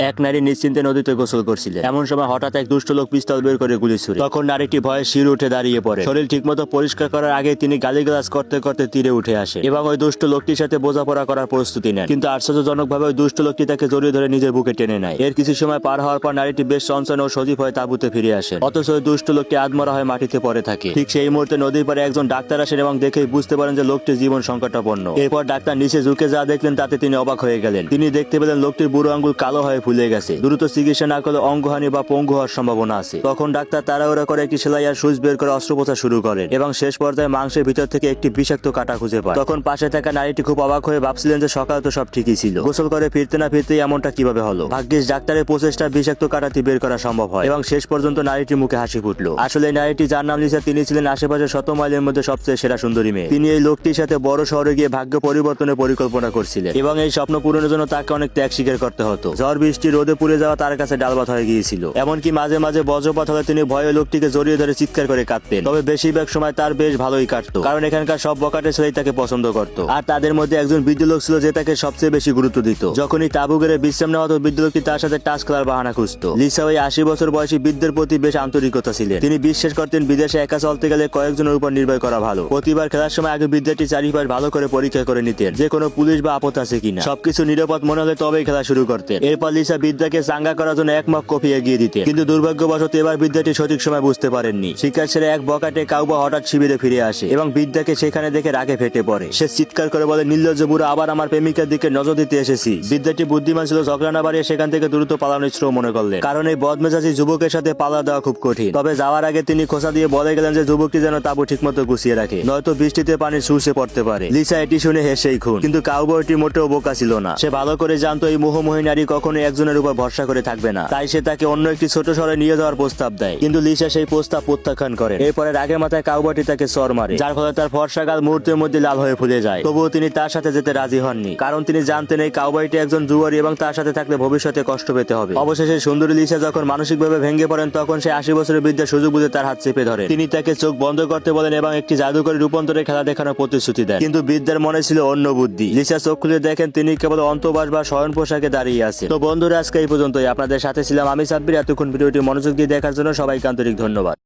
এক নারী নিশ্চিন্তে নদীতে গোসল করছিলেন। এমন সময় হঠাৎ এক দুষ্ট লোক পিস্তল বের করে গুলি ছুড়ে। তখন নারীটি ভয়ে শির উঠে দাঁড়িয়ে পড়ে। শরীর ঠিকমতো পরিষ্কার করার আগে তিনি গালিগালাজ করতে করতে তীরে উঠে আসে এবং ওই দুষ্ট লোকটির সাথে বোঝাপড়া করার প্রস্তুতি নেন। কিন্তু আশ্চর্যজনকভাবে ওই দুষ্ট লোকটি তাকে জড়িয়ে ধরে নিজের বুকে টেনে নেয়। এর কিছু সময় পার হওয়ার পর নারীটি বেশ চঞ্চল ও সজীব হয়ে তাঁবুতে ফিরে আসেন। অথচ ওই দুষ্ট লোকটি আধমরা হয়ে মাটিতে পড়ে থাকে। ঠিক সেই মুহূর্তে নদীর পাড়ে একজন ডাক্তার আসেন এবং দেখেই বুঝতে পারেন যে লোকটির জীবন সংকটাপন্ন। এরপর ডাক্তার নিচে ঝুঁকে যা দেখলেন তাতে তিনি অবাক হয়ে গেলেন। তিনি দেখতে পেলেন লোকটির বুড়ো আঙ্গুল কালো হয়ে ফুলে গেছে। দ্রুত চিকিৎসা না করলে অঙ্গহানি বা পঙ্গু হওয়ার সম্ভাবনা আছে। তখন ডাক্তার তাড়াহুড়া করে একটি সেলাই আর সুচ বের করে অস্ত্রোপচার শুরু করেন এবং শেষ পর্যায়ে মাংসের ভিতর থেকে একটি বিষাক্ত কাঁটা খুঁজে পায়। তখন পাশে থাকা নারীটি খুব অবাক হয়ে ভাবছিলেন যে সকাল তো সব ঠিকই ছিল, গোসল করে ফিরতে না ফিরতেই এমনটা কিভাবে হলো। ভাগ্যিস ডাক্তারের প্রচেষ্টা বিষাক্ত কাঁটাটি বের করা সম্ভব হয় এবং শেষ পর্যন্ত নারীটির মুখে হাসি ফুটলো। আসলে নারীটি যার নাম লিসা, তিনি ছিলেন আশেপাশে 100 মাইলের মধ্যে সবচেয়ে সেরা সুন্দরী মেয়ে। তিনি এই লোকটির সাথে বড় শহরে গিয়ে ভাগ্য পরিবর্তনের পরিকল্পনা করছিলেন এবং এই স্বপ্ন পূরণের জন্য তাকে অনেক ত্যাগ স্বীকার করতে হতো। ঝড় বৃষ্টি রোদে পুড়ে যাওয়া তার কাছে ডালভাত হয়ে গিয়েছিল। এমনকি মাঝে মাঝে বজ্রপাত হলে তিনি ভয়ে লোকটিকে জড়িয়ে ধরে চিৎকার করে কাঁদতেন। তবে বেশিরভাগ সময় তার বেশ ভালোই কাটতো, কারণ এখানকার সব বকাটে ছেলেই তাকে পছন্দ করত। আর তাদের মধ্যে একজন বৃদ্ধ লোক ছিল যে তাকে সবচেয়ে বেশি গুরুত্ব দিত। যখনই তাঁবু গেড়ে বিশ্রাম নেওয়া হতো, বৃদ্ধ লোকটি তার সাথে টাচ খেলার বাহানা খুঁজত। লিসা ওই 80 বছর বয়সী বৃদ্ধের প্রতি বেশ আন্তরিকতা ছিলেন। তিনি বিশ্বাস করতেন বিদেশে একা চলতে গেলে কয়েকজনের উপর নির্ভর করা ভালো। প্রতিবার খেলার সময় আগে বৃদ্ধটি চারিপাশ ভালো করে পরীক্ষা করে নিতেন যে কোনো পুলিশ বা আপদ আছে কিনা। সবকিছু নিরাপদ মনে হলে তবেই খেলা শুরু করতেন। এরপর লিসা বৃদ্ধাকে চাঙ্গা করার জন্য এক মগ কফি এগিয়ে দিতেন। কিন্তু দুর্ভাগ্যবশত এবার বৃদ্ধাটি সঠিক সময় বুঝতে পারেননি। শিকার ছেড়ে এক বকাটে কাউবা হঠাৎ শিবিরে ফিরে আসে এবং বৃদ্ধাকে সেখানে দেখে রাগে ফেটে পড়ে। সে চিৎকার করে বলে, নির্লজ্জ বুড়ো, আবার আমার প্রেমিকার দিকে নজর দিতে এসেছি। বৃদ্ধাটি বুদ্ধিমান ছিল, ঝগড়া না বাড়িয়ে সেখান থেকে দ্রুত পালানোর শ্রম মনে করলেন, কারণ এই বদমেজাজি যুবকের সাথে পালা দেওয়া খুব কঠিন। তবে যাওয়ার আগে তিনি খোঁচা দিয়ে বলে গেলেন যে যুবকটি যেন তাঁবু ঠিকমতো গুছিয়ে রাখে, নয়তো বৃষ্টিতে পানির সুসে পড়তে পারে। লিসা এটি শুনে হেসেই খুন। কিন্তু কাউবয়টি মোটেও বোকা ছিল না। সে ভালো করে জানতো এই মোহময়ী নারী কখনোই একজনের উপর ভরসা করে থাকবে না। তাই সে তাকে অন্য একটি ছোট শহরে নিয়ে যাওয়ার প্রস্তাব দেয়। কিন্তু লিসা সেই প্রস্তাব প্রত্যাখ্যান করে। এরপরে রাগের মাথায় কাউবয়টি তাকে চড় মারে, যার ফলে তার ফর্সা গাল মুহূর্তের মধ্যে লাল হয়ে ফুলে যায়। তবুও তিনি তার সাথে যেতে রাজি হননি, কারণ তিনি জানতেন এই কাউবয়টি একজন জুয়ারি এবং তার সাথে থাকলে ভবিষ্যতে কষ্ট পেতে হবে। অবশেষে সুন্দরী লিসা যখন মানসিকভাবে ভেঙে পড়েন, তখন সে 80 বছরের বৃদ্ধার সুযোগ বুঝে তার হাত চেপে ধরে। তিনি তাকে চোখ বন্ধ করতে বলেন এবং একটি জাদুকরী রূপান্তরের খেলা দেখানোর প্রতিশ্রুতি দেন। কিন্তু বৃদ্ধার মনে ছিল অন্য বুদ্ধি। লিসা চোখ খুলে দেখেন তিনি কেবল অন্তর্বাস বা শয়ন পোশাকে দাঁড়িয়ে আছে। তো বন্ধুরা, আজকে এই পর্যন্তই। আপনাদের সাথে ছিলাম আমি সাব্বির। এতক্ষণ ভিডিওটি মনোযোগ দিয়ে দেখার জন্য সবাইকে আন্তরিক ধন্যবাদ।